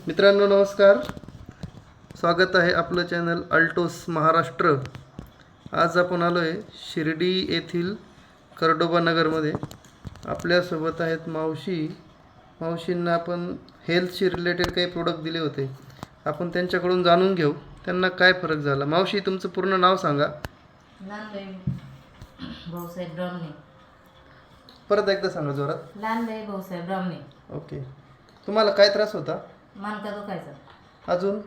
मित्रांनो नमस्कार, स्वागत आहे आपलं चॅनल अल्टोस महाराष्ट्र। आज आपण आलो आहे शिर्डी येथील कर्डोबा नगरमध्ये। आपल्यासोबत आहेत मावशींना आपण हेल्थशी रिलेटेड काही प्रोडक्ट दिले होते, आपण त्यांच्याकडून जाणून घेऊ त्यांना काय फरक झाला। मावशी, तुमचं पूर्ण नाव सांगा। लानबाई भाऊसाहेब ब्राह्मणे। परत एकदा सांगा जोरात। लानबाई भाऊसाहेब ब्राह्मणे। ओके, तुम्हाला काय त्रास होता? मानका दुखायचा, अजून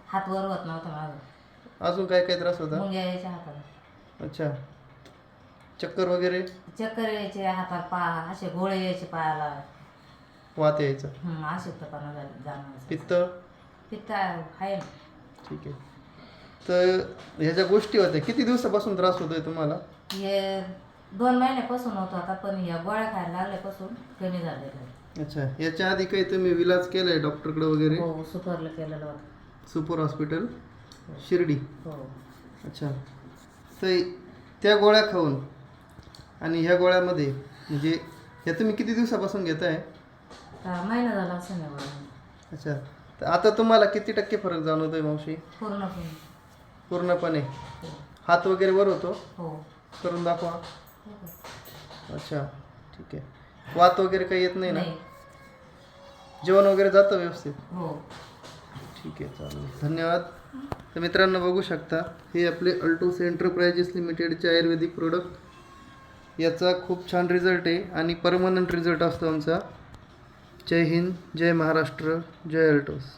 हात वर होत नव्हता माझा। अजून काय काय त्रास होता? मुंग्या यायच्या हाताला। अच्छा, चक्कर वगैरे? चक्कर यायचे हाताला, असे गोळे यायचे पायाला, वात यायचा, अशक्तपणा जाणवायचा। पित्त? पित्त आहे ना। ठीक आहे, तर ह्या ज्या गोष्टी होत्या किती दिवसापासून त्रास होतोय तुम्हाला? हे 2 महिन्यापासून होत होता, पण या गोळ्या खायला लागल्यापासून कमी झालेलं आहे। अच्छा, याच्या आधी काही तुम्ही विलाज केलाय डॉक्टरकडे वगैरे? हो, सुपरला केलेलं होतं। Super hospital Shirdi? हो। अच्छा, तर त्या गोळ्या खाऊन आणि ह्या गोळ्यामध्ये म्हणजे ह्या तुम्ही किती दिवसापासून घेताय? महिना झाला असं नाही गोळ्या। अच्छा, तर आता तुम्हाला किती टक्के फरक जाणवतोय मावशी? पूर्णपणे। पूर्णपणे? हो। हात वगैरे वर होतो? हो। करून दाखवा। अच्छा, ठीक आहे, वात वगैरे काही येत नाही ना? जेवण वगैरे जातं व्यवस्थित? हो। ठीक आहे, चालेल, धन्यवाद। तर मित्रांनो बघू शकता, हे आपले अल्टोस एंटरप्राइजेस लिमिटेडचे आयुर्वेदिक प्रोडक्ट, याचा खूप छान रिझल्ट आहे आणि परमनंट रिझल्ट असतो आमचा। जय हिंद, जय महाराष्ट्र, जय अल्टोस।